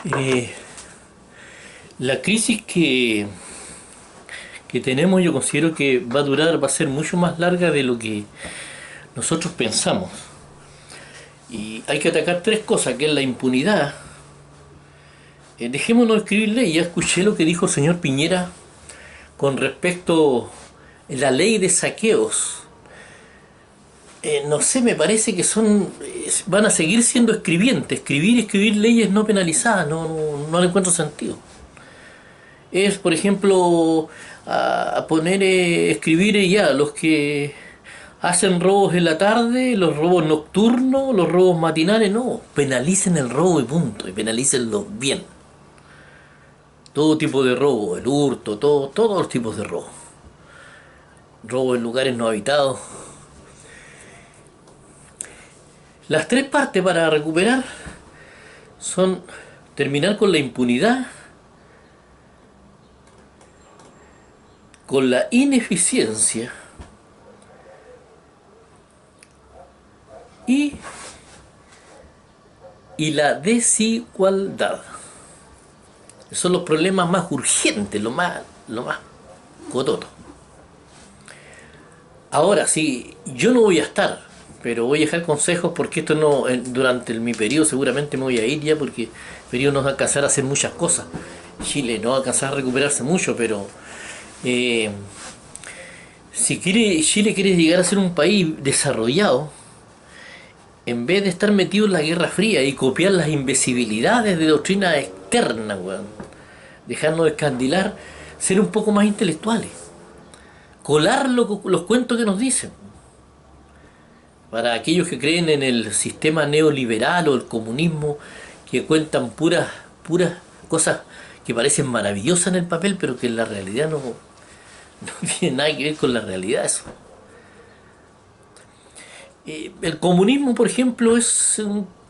Eh, la crisis que tenemos yo considero que va a durar, va a ser mucho más larga de lo que nosotros pensamos. Y hay que atacar tres cosas, que es la impunidad. Dejémonos escribir ley. Ya escuché lo que dijo el señor Piñera con respecto a la ley de saqueos. No sé, me parece que van a seguir siendo escribientes. Escribir leyes no penalizadas, no le encuentro sentido. Es, por ejemplo, a poner, escribir ya los que hacen robos en la tarde, los robos nocturnos, los robos matinales, no. Penalicen el robo y punto, y penalícenlo bien. Todo tipo de robo, el hurto, todos los tipos de robo. Robo en lugares no habitados. Las tres partes para recuperar son terminar con la impunidad, con la ineficiencia y, y la desigualdad. Esos son los problemas más urgentes, lo más cototo. Ahora sí, yo no voy a estar, pero voy a dejar consejos porque esto no, durante mi periodo seguramente me voy a ir ya porque el periodo no va a alcanzar a hacer muchas cosas. Chile no va a alcanzar a recuperarse mucho, pero eh, si Chile quiere llegar a ser un país desarrollado, en vez de estar metido en la Guerra Fría y copiar las imbecilidades de doctrina externa, weón, dejarnos escandilar, ser un poco más intelectuales, colar los cuentos que nos dicen. Para aquellos que creen en el sistema neoliberal o el comunismo, que cuentan puras cosas que parecen maravillosas en el papel, pero que en la realidad no tiene nada que ver con la realidad eso. El comunismo, por ejemplo,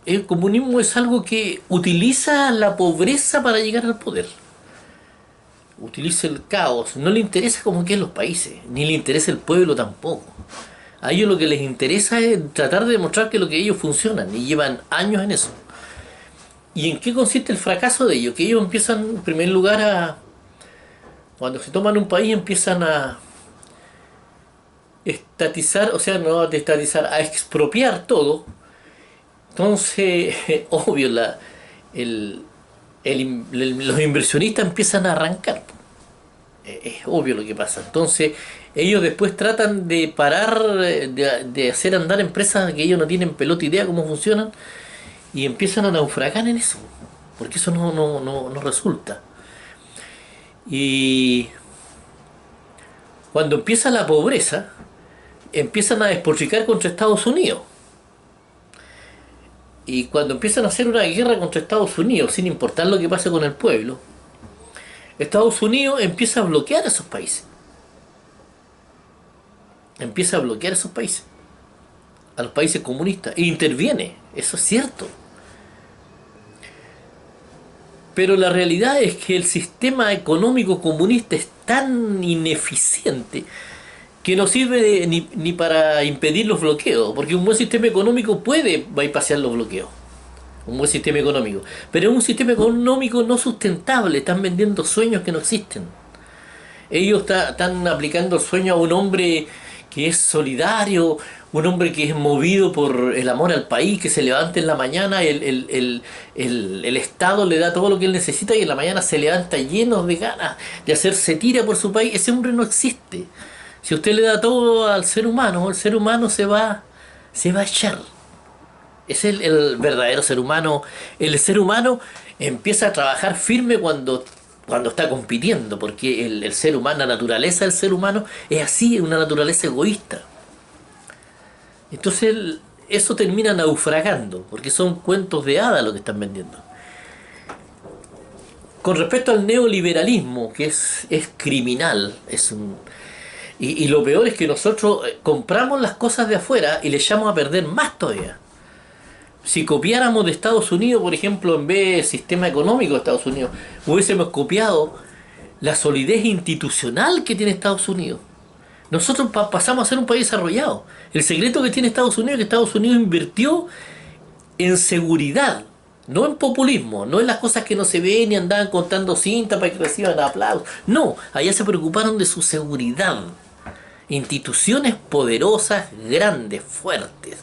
el comunismo es algo que utiliza la pobreza para llegar al poder. Utiliza el caos. No le interesa cómo quedan los países, ni le interesa el pueblo tampoco. A ellos lo que les interesa es tratar de demostrar que lo que ellos funcionan y llevan años en eso. ¿Y en qué consiste el fracaso de ellos? Que ellos empiezan, en primer lugar, cuando se toman un país, empiezan a estatizar, o sea, no a estatizar, a expropiar todo. Entonces, obvio, el, los inversionistas empiezan a arrancar. Es obvio lo que pasa. Entonces, ellos después tratan de parar, de hacer andar empresas que ellos no tienen pelota idea cómo funcionan y empiezan a naufragar en eso, porque eso no resulta. Y cuando empieza la pobreza, empiezan a despotricar contra Estados Unidos. Y cuando empiezan a hacer una guerra contra Estados Unidos, sin importar lo que pase con el pueblo, Estados Unidos empieza a bloquear a esos países. Empieza a bloquear a esos países, a los países comunistas, e interviene, eso es cierto. Pero la realidad es que el sistema económico comunista es tan ineficiente que no sirve ni para impedir los bloqueos, porque un buen sistema económico puede bypassar los bloqueos. Un buen sistema económico. Pero es un sistema económico no sustentable, están vendiendo sueños que no existen. Ellos están aplicando el sueño a un hombre que es solidario, un hombre que es movido por el amor al país, que se levanta en la mañana, el Estado le da todo lo que él necesita y en la mañana se levanta lleno de ganas de hacerse tira por su país. Ese hombre no existe. Si usted le da todo al ser humano, el ser humano se va a echar. Es el verdadero ser humano. El ser humano empieza a trabajar firme cuando está compitiendo, porque el ser humano, la naturaleza del ser humano es así, una naturaleza egoísta. Entonces eso termina naufragando, porque son cuentos de hadas lo que están vendiendo. Con respecto al neoliberalismo, que es criminal, y lo peor es que nosotros compramos las cosas de afuera y le echamos a perder más todavía. Si copiáramos de Estados Unidos, por ejemplo, en vez del sistema económico de Estados Unidos, hubiésemos copiado la solidez institucional que tiene Estados Unidos. Nosotros pasamos a ser un país desarrollado. El secreto que tiene Estados Unidos es que Estados Unidos invirtió en seguridad, No en populismo, no en las cosas que no se ven y andaban contando cinta para que reciban aplausos. No, allá se preocuparon de su seguridad. Instituciones poderosas, grandes, fuertes.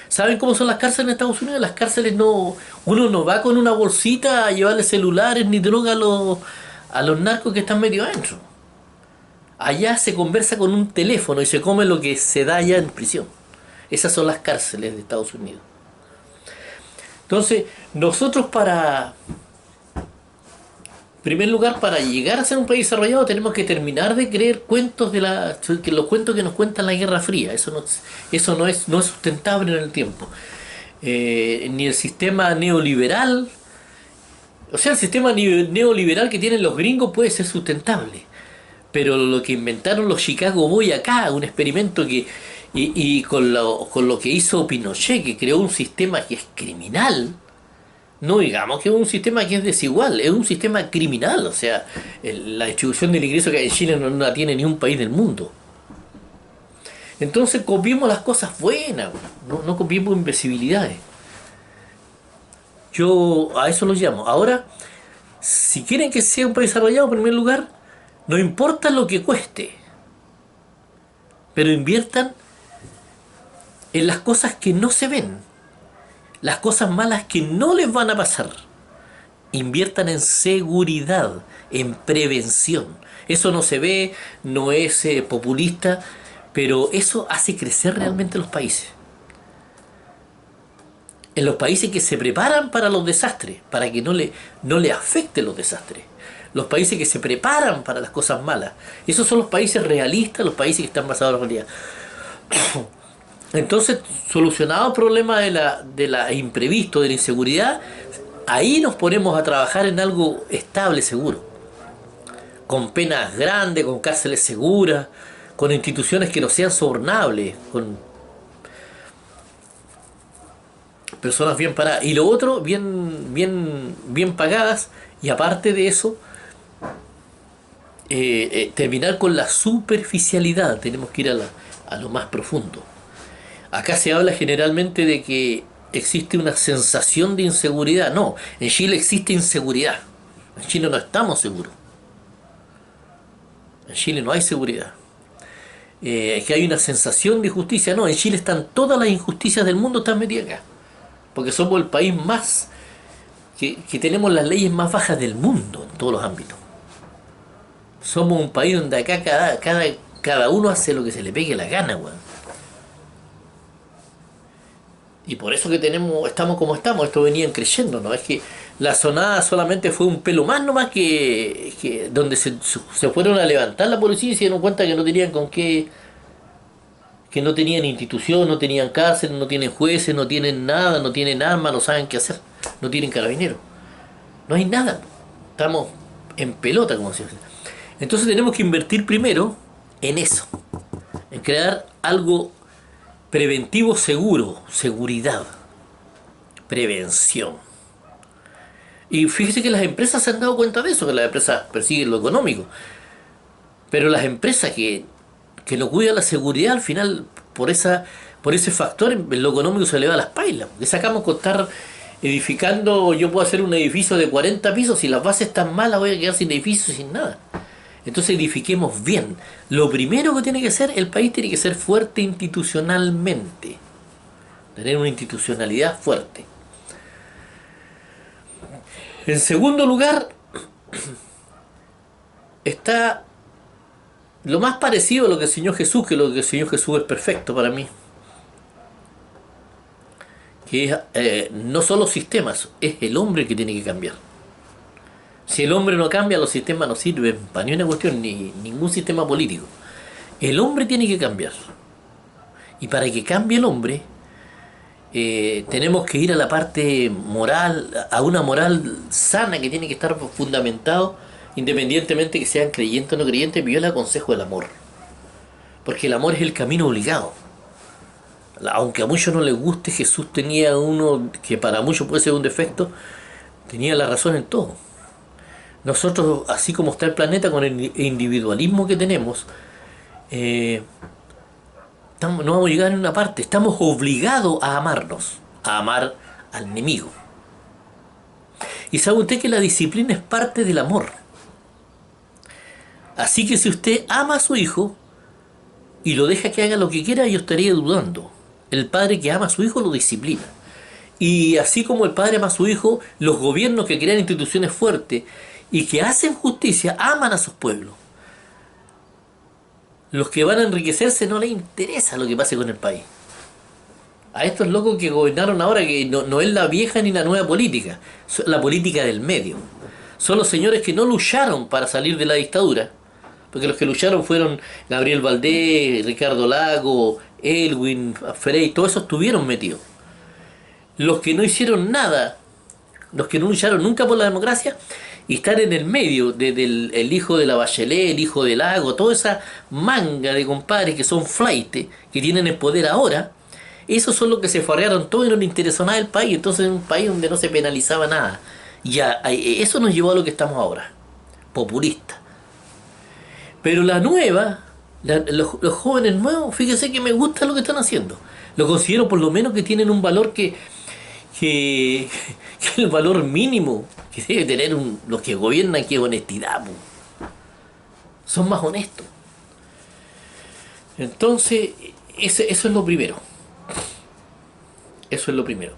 ¿Saben cómo son las cárceles en Estados Unidos? Las cárceles no... Uno no va con una bolsita a llevarle celulares ni droga a los narcos que están medio adentro. Allá se conversa con un teléfono y se come lo que se da allá en prisión. Esas son las cárceles de Estados Unidos. Entonces, nosotros en primer lugar, para llegar a ser un país desarrollado tenemos que terminar de creer cuentos que los cuentos que nos cuentan la Guerra Fría. Eso no es sustentable en el tiempo. Ni el sistema neoliberal, o sea, el sistema neoliberal que tienen los gringos puede ser sustentable. Pero lo que inventaron los Chicago Boys acá, un experimento y con lo que hizo Pinochet, que creó un sistema que es criminal. No digamos que es un sistema que es desigual, es un sistema criminal. O sea, la distribución del ingreso que hay en Chile no la tiene ni un país del mundo. Entonces copiemos las cosas buenas, no copiemos imbecilidades. Yo a eso lo llamo. Ahora, si quieren que sea un país desarrollado, en primer lugar, no importa lo que cueste, pero inviertan en las cosas que no se ven, las cosas malas que no les van a pasar. Inviertan en seguridad, en prevención. Eso no se ve, no es populista, pero eso hace crecer realmente los países. En los países que se preparan para los desastres, para que no le afecten los desastres. Los países que se preparan para las cosas malas. Esos son los países realistas, los países que están basados en la realidad. Entonces, solucionado el problema de la imprevisto, de la inseguridad, ahí nos ponemos a trabajar en algo estable, seguro. Con penas grandes, con cárceles seguras, con instituciones que no sean sobornables, con personas bien paradas. Y lo otro, bien pagadas. Y aparte de eso, terminar con la superficialidad. Tenemos que ir a lo más profundo. Acá se habla generalmente de que existe una sensación de inseguridad. No, en Chile existe inseguridad. En Chile no estamos seguros. En Chile no hay seguridad. Que hay una sensación de injusticia. No, en Chile están todas las injusticias del mundo están metidas acá. Porque somos el país más que tenemos las leyes más bajas del mundo en todos los ámbitos. Somos un país donde acá cada uno hace lo que se le pegue la gana, weón. Y por eso que estamos como estamos, esto venían creciendo, ¿no? Es que la sonada solamente fue un pelo más nomás que donde se fueron a levantar la policía y se dieron cuenta que no tenían con qué, que no tenían institución, no tenían cárcel, no tienen jueces, no tienen nada, no tienen armas, no saben qué hacer, no tienen carabineros. No hay nada. Estamos en pelota, como se dice. Entonces tenemos que invertir primero en eso, en crear algo preventivo seguro, seguridad, prevención. Y fíjese que las empresas se han dado cuenta de eso, que las empresas persiguen lo económico. Pero las empresas que no cuidan la seguridad, al final, por ese factor, en lo económico se le va a las pailas. ¿Qué sacamos con estar edificando? Yo puedo hacer un edificio de 40 pisos, si las bases están malas voy a quedar sin edificio, sin nada. Entonces edifiquemos bien. Lo primero que tiene que ser, el país tiene que ser fuerte institucionalmente. Tener una institucionalidad fuerte. En segundo lugar, está lo más parecido a lo que enseñó Jesús, que lo que enseñó Jesús es perfecto para mí. Que es, no son los sistemas, es el hombre que tiene que cambiar. Si el hombre no cambia, los sistemas no sirven para ni una cuestión, ni ningún sistema político. El hombre tiene que cambiar. Y para que cambie el hombre, tenemos que ir a la parte moral, a una moral sana que tiene que estar fundamentado, independientemente que sean creyentes o no creyentes. Yo le aconsejo el amor. Porque el amor es el camino obligado. Aunque a muchos no les guste, Jesús tenía uno que para muchos puede ser un defecto, tenía la razón en todo. Nosotros, así como está el planeta, con el individualismo que tenemos, no vamos a llegar en una parte. Estamos obligados a amarnos, a amar al enemigo. Y sabe usted que la disciplina es parte del amor. Así que si usted ama a su hijo y lo deja que haga lo que quiera, yo estaría dudando. El padre que ama a su hijo lo disciplina. Y así como el padre ama a su hijo, los gobiernos que crean instituciones fuertes y que hacen justicia aman a sus pueblos. Los que van a enriquecerse no les interesa lo que pase con el país. A estos locos que gobernaron ahora, que no es la vieja ni la nueva política, es la política del medio. Son los señores que no lucharon para salir de la dictadura, porque los que lucharon fueron Gabriel Valdés, Ricardo Lago, Elwin, Frey, todos esos estuvieron metidos. Los que no hicieron nada, los que no lucharon nunca por la democracia, y están en el medio, desde el hijo de la Bachelet, el hijo de Lago, toda esa manga de compadres que son flaites, que tienen el poder ahora, esos son los que se farrearon todo y no les interesó nada el país. Entonces, en un país donde no se penalizaba nada. Ya, eso nos llevó a lo que estamos ahora, populista. Pero la nueva, los jóvenes nuevos, fíjese que me gusta lo que están haciendo. Lo considero por lo menos que tienen un valor que, que el valor mínimo que debe tener los que gobiernan, que es honestidad. Po. Son más honestos. Entonces, eso es lo primero. Eso es lo primero.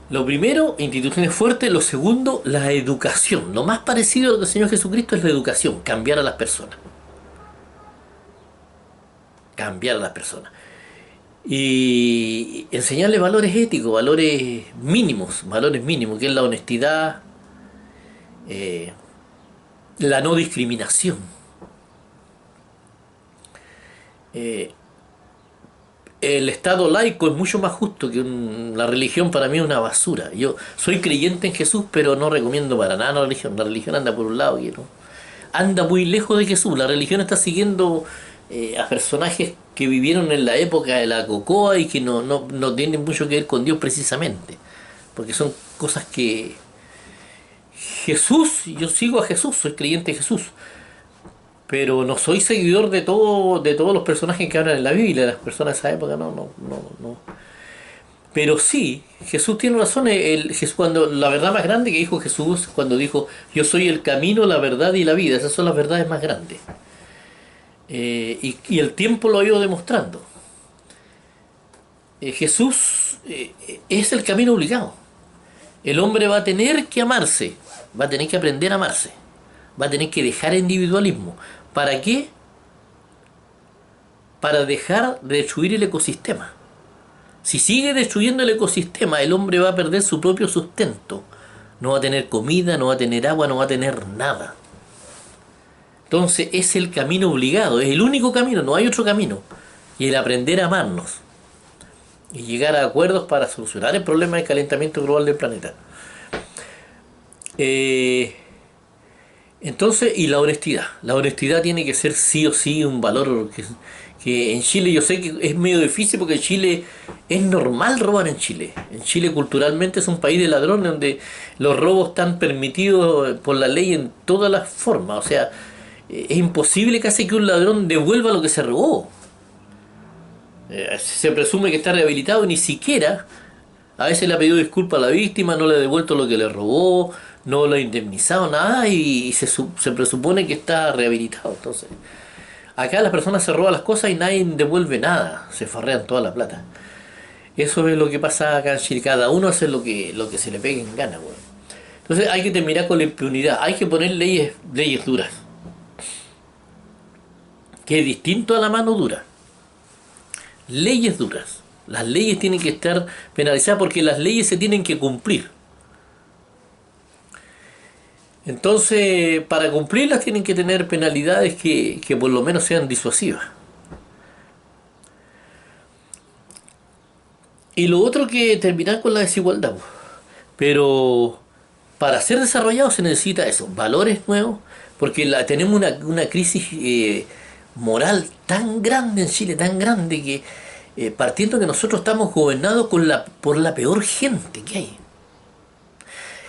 Lo primero, instituciones fuertes. Lo segundo, la educación. Lo más parecido a lo que el Señor Jesucristo es la educación, cambiar a las personas. Cambiar a las personas. Y enseñarles valores éticos, valores mínimos, que es la honestidad, la no discriminación. El Estado laico es mucho más justo que la religión. Para mí es una basura. Yo soy creyente en Jesús, pero no recomiendo para nada la religión. La religión anda por un lado y no. Anda muy lejos de Jesús. La religión está siguiendo a personajes que vivieron en la época de la cocoa y que no tienen mucho que ver con Dios precisamente. Porque son cosas que Jesús, yo sigo a Jesús, soy creyente de Jesús. Pero no soy seguidor de todos los personajes que hablan en la Biblia, las personas de esa época, no. Pero sí, Jesús tiene razón, cuando la verdad más grande que dijo Jesús, cuando dijo, yo soy el camino, la verdad y la vida, esas son las verdades más grandes. Y el tiempo lo ha ido demostrando. Jesús es el camino obligado. El hombre va a tener que amarse, va a tener que aprender a amarse, va a tener que dejar el individualismo. ¿Para qué? Para dejar de destruir el ecosistema. Si sigue destruyendo el ecosistema, el hombre va a perder su propio sustento. No va a tener comida, no va a tener agua, no va a tener nada. Entonces es el camino obligado, es el único camino, no hay otro camino. Y el aprender a amarnos. Y llegar a acuerdos para solucionar el problema del calentamiento global del planeta. Entonces, y la honestidad. La honestidad tiene que ser sí o sí un valor que en Chile yo sé que es medio difícil porque en Chile es normal robar en Chile. En Chile culturalmente es un país de ladrones donde los robos están permitidos por la ley en todas las formas. O sea, es imposible casi que un ladrón devuelva lo que se robó. Se presume que está rehabilitado y ni siquiera a veces le ha pedido disculpas a la víctima, no le ha devuelto lo que le robó, no lo ha indemnizado, nada, y se presupone que está rehabilitado. Entonces, acá las personas se roban las cosas y nadie devuelve nada, se farrean toda la plata. Eso es lo que pasa acá en Chile, cada uno hace lo que se le pegue en gana, güey. Entonces hay que terminar con la impunidad, hay que poner leyes duras, que es distinto a la mano dura. Leyes duras. Las leyes tienen que estar penalizadas porque las leyes se tienen que cumplir. Entonces, para cumplirlas tienen que tener penalidades que por lo menos sean disuasivas. Y lo otro que terminar con la desigualdad. Pero para ser desarrollado se necesita eso, valores nuevos, porque tenemos una crisis moral tan grande en Chile, tan grande que partiendo que nosotros estamos gobernados por la peor gente que hay.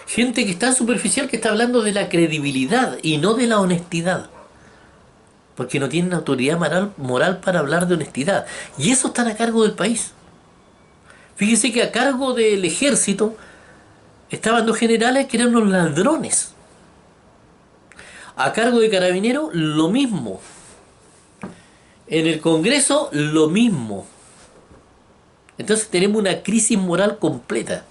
Gente que es tan superficial que está hablando de la credibilidad y no de la honestidad. Porque no tienen autoridad moral para hablar de honestidad. Y eso están a cargo del país. Fíjese que a cargo del ejército estaban dos generales que eran unos ladrones. A cargo de Carabineros, lo mismo. En el Congreso, lo mismo. Entonces tenemos una crisis moral completa.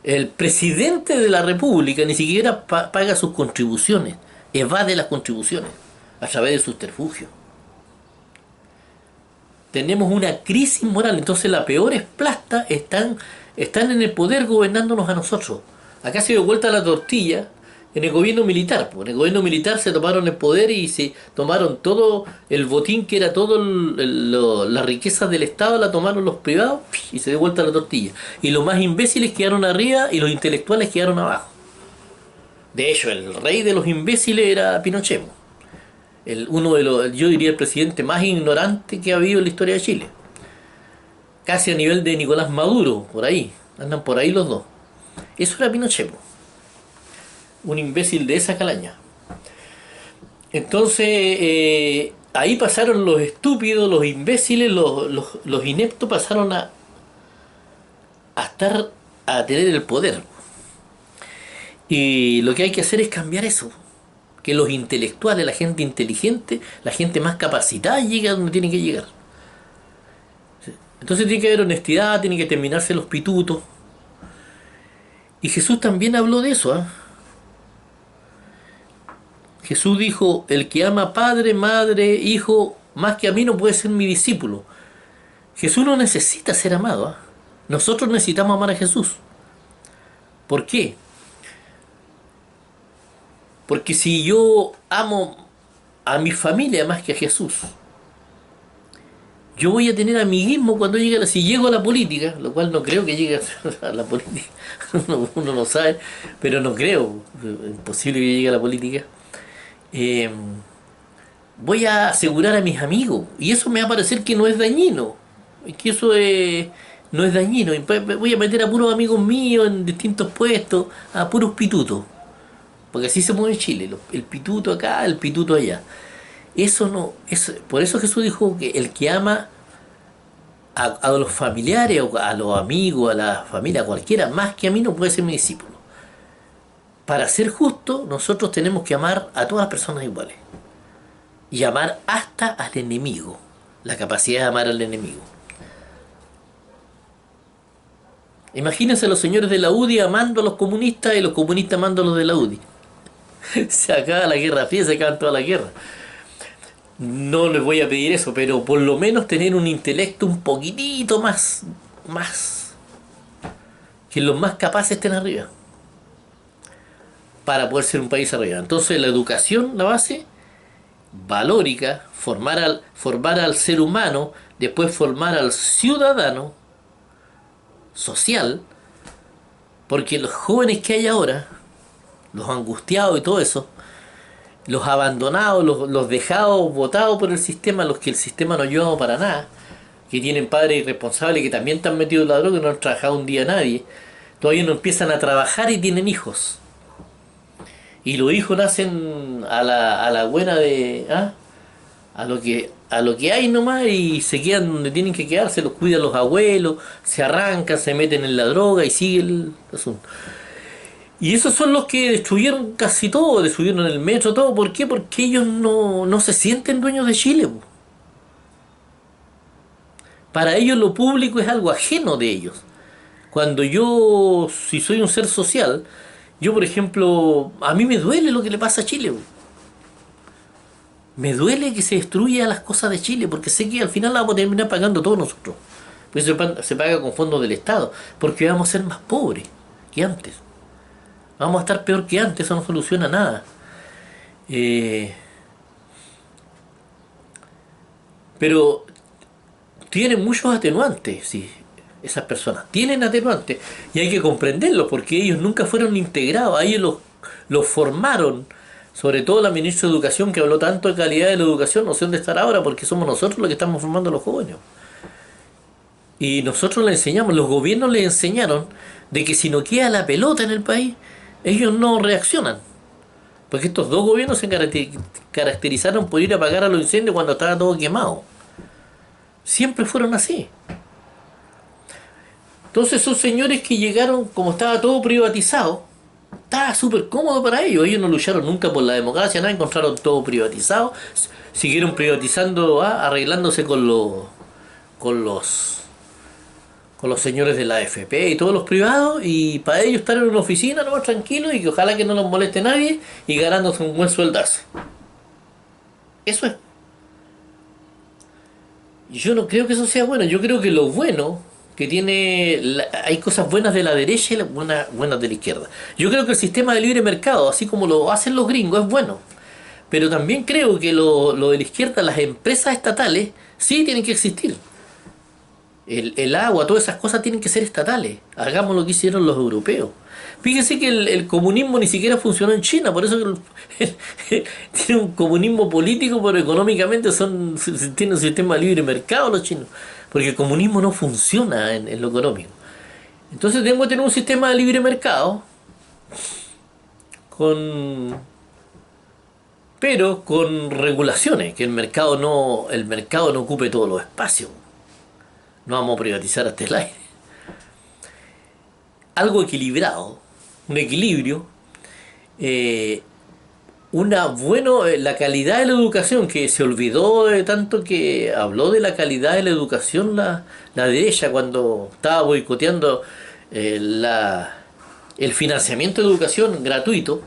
El presidente de la República ni siquiera paga sus contribuciones, evade las contribuciones a través de subterfugio. Tenemos una crisis moral, entonces la peor es plasta, están en el poder gobernándonos a nosotros. Acá se dio vuelta la tortilla en el gobierno militar. En el gobierno militar se tomaron el poder y se tomaron todo el botín, que era todo la riqueza del Estado, la tomaron los privados y se dio vuelta la tortilla. Y los más imbéciles quedaron arriba y los intelectuales quedaron abajo. De hecho, el rey de los imbéciles era Pinochet. Uno de los, yo diría, el presidente más ignorante que ha habido en la historia de Chile. Casi a nivel de Nicolás Maduro, por ahí. Andan por ahí los dos. Eso era Pinochet. Un imbécil de esa calaña. Entonces, ahí pasaron los estúpidos, los imbéciles, los ineptos, pasaron a tener el poder. Y lo que hay que hacer es cambiar eso. Que los intelectuales, la gente inteligente, la gente más capacitada llegue a donde tiene que llegar. Entonces tiene que haber honestidad, tiene que terminarse los pitutos. Y Jesús también habló de eso, ¿eh? Jesús dijo: el que ama padre, madre, hijo, más que a mí no puede ser mi discípulo. Jesús no necesita ser amado, ¿eh? Nosotros necesitamos amar a Jesús. ¿Por qué? Porque si yo amo a mi familia más que a Jesús, yo voy a tener amiguismo cuando llegue si llego a la política, lo cual no creo que llegue a la política, uno no sabe, pero no creo, es imposible que llegue a la política. Voy a asegurar a mis amigos, y eso me va a parecer que no es dañino, que no es dañino. Voy a meter a puros amigos míos en distintos puestos, a puros pitutos, porque así se mueve Chile, el pituto acá, el pituto allá. Eso no, por eso Jesús dijo que el que ama a los familiares, a los amigos, a la familia, a cualquiera, más que a mí, no puede ser mi discípulo. Para ser justo, nosotros tenemos que amar a todas las personas iguales. Y amar hasta al enemigo. La capacidad de amar al enemigo. Imagínense a los señores de la UDI amando a los comunistas y los comunistas amando a los de la UDI. Se acaba la guerra fría, se acaba toda la guerra. No les voy a pedir eso, pero por lo menos tener un intelecto un poquitito más que los más capaces estén arriba, para poder ser un país arriba. Entonces la educación, la base valórica, formar al ser humano, después formar al ciudadano social, porque los jóvenes que hay ahora, los angustiados y todo eso, los abandonados, los dejados, votados por el sistema, los que el sistema no ayuda para nada, que tienen padres irresponsables que también están metidos en la droga, que no han trabajado un día nadie, todavía no empiezan a trabajar y tienen hijos. Y los hijos nacen a la buena de... a lo que hay nomás, y se quedan donde tienen que quedarse, los cuidan los abuelos, se arrancan, se meten en la droga y sigue el asunto. Y esos son los que destruyeron casi todo, destruyeron el metro, todo. ¿Por qué? Porque ellos no se sienten dueños de Chile. Para ellos lo público es algo ajeno de ellos. Cuando yo, si soy un ser social, yo por ejemplo, a mí me duele lo que le pasa a Chile. Me duele que se destruya las cosas de Chile, porque sé que al final la vamos a terminar pagando todos nosotros. Por eso se paga con fondos del Estado, porque vamos a ser más pobres que antes. Vamos a estar peor que antes, eso no soluciona nada. Pero tienen muchos atenuantes, sí, esas personas. Tienen atenuantes y hay que comprenderlo, porque ellos nunca fueron integrados, a ellos los formaron. Sobre todo la ministra de Educación, que habló tanto de calidad de la educación, no sé dónde estará ahora, porque somos nosotros los que estamos formando a los jóvenes. Y nosotros les enseñamos, los gobiernos les enseñaron de que si no queda la pelota en el país, ellos no reaccionan. Porque estos dos gobiernos se caracterizaron por ir a apagar a los incendios cuando estaba todo quemado. Siempre fueron así. Entonces son señores que llegaron, como estaba todo privatizado, estaba súper cómodo para ellos. Ellos no lucharon nunca por la democracia, nada, encontraron todo privatizado, siguieron privatizando, arreglándose con los con los señores de la AFP y todos los privados, y para ellos estar en una oficina nomás tranquilos y que ojalá que no los moleste nadie y ganándose un buen sueldazo. Eso es. Yo no creo que eso sea bueno. Yo creo que lo bueno que tiene hay cosas buenas de la derecha y buenas de la izquierda. Yo creo que el sistema de libre mercado, así como lo hacen los gringos, es bueno. Pero también creo que lo de la izquierda, las empresas estatales, sí tienen que existir. El agua, todas esas cosas tienen que ser estatales. Hagamos lo que hicieron los europeos. Fíjense que el comunismo ni siquiera funcionó en China, por eso que tiene un comunismo político, pero económicamente tienen un sistema de libre mercado los chinos, porque el comunismo no funciona en lo económico. Entonces tengo que tener un sistema de libre mercado, con pero con regulaciones, que el mercado no ocupe todos los espacios. No vamos a privatizar hasta el aire. Algo equilibrado, un equilibrio, la calidad de la educación, que se olvidó de tanto que habló de la calidad de la educación la derecha cuando estaba boicoteando el financiamiento de educación gratuito.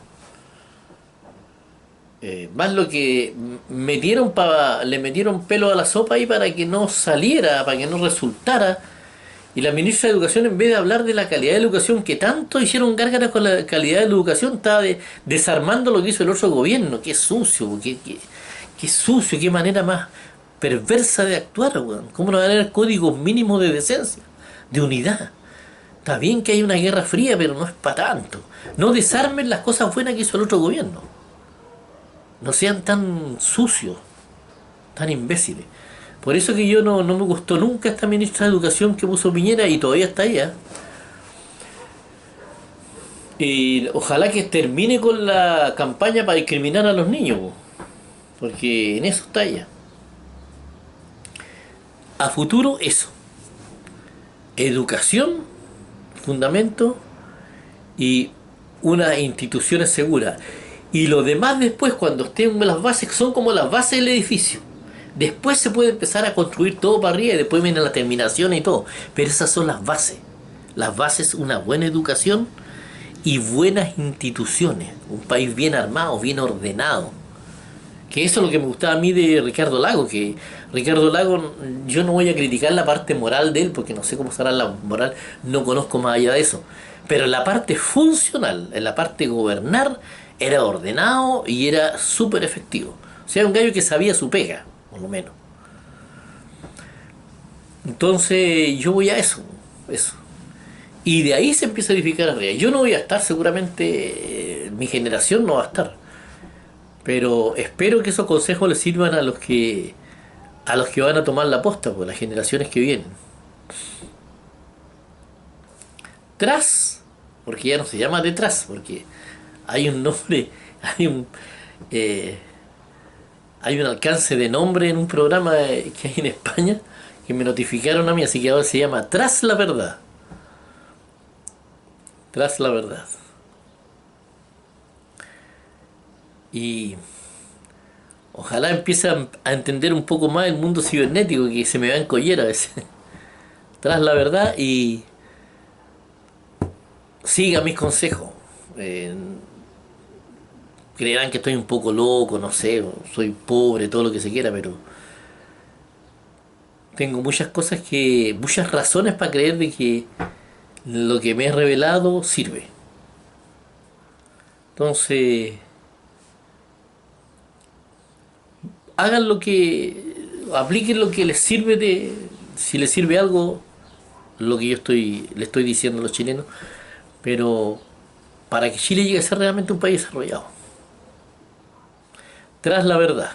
Más lo que le metieron pelo a la sopa ahí para que no saliera, para que no resultara. Y la ministra de Educación, en vez de hablar de la calidad de la educación, que tanto hicieron gárgaras con la calidad de la educación, estaba desarmando lo que hizo el otro gobierno. Qué sucio, qué sucio, qué manera más perversa de actuar, weón. ¿Cómo no van a haber códigos mínimos de decencia, de unidad? Está bien que hay una guerra fría, pero no es para tanto. No desarmen las cosas buenas que hizo el otro gobierno. No sean tan sucios, tan imbéciles. Por eso que yo no me gustó nunca esta ministra de Educación que puso Piñera, y todavía está ella. Y ojalá que termine con la campaña para discriminar a los niños, porque en eso está ella. A futuro eso. Educación, fundamento, y unas instituciones seguras. Y lo demás después, cuando estén las bases, son como las bases del edificio. Después se puede empezar a construir todo para arriba y después viene la terminación y todo. Pero esas son las bases. Las bases, una buena educación y buenas instituciones. Un país bien armado, bien ordenado. Que eso es lo que me gustaba a mí de Ricardo Lago. Que Ricardo Lago, yo no voy a criticar la parte moral de él, porque no sé cómo será la moral, no conozco más allá de eso. Pero en la parte funcional, en la parte gobernar, era ordenado y era súper efectivo. O sea, un gallo que sabía su pega, por lo menos. Entonces yo voy a eso. Y de ahí se empieza a edificar arriba. Yo no voy a estar, seguramente mi generación no va a estar. Pero espero que esos consejos les sirvan a los que van a tomar la posta, pues las generaciones que vienen. Tras, porque ya no se llama detrás, porque hay un nombre, hay un eh, hay un alcance de nombre en un programa que hay en España que me notificaron a mí, así que ahora se llama Tras la Verdad. Tras la Verdad. Y ojalá empiece a entender un poco más el mundo cibernético, que se me va en collera a veces. Tras la Verdad, y siga mis consejos. Eh, Creerán que estoy un poco loco, no sé, soy pobre, todo lo que se quiera, pero tengo muchas razones para creer de que lo que me he revelado sirve. Entonces, hagan apliquen lo que les sirve si les sirve algo, lo que le estoy diciendo a los chilenos, pero para que Chile llegue a ser realmente un país desarrollado. Tras la Verdad.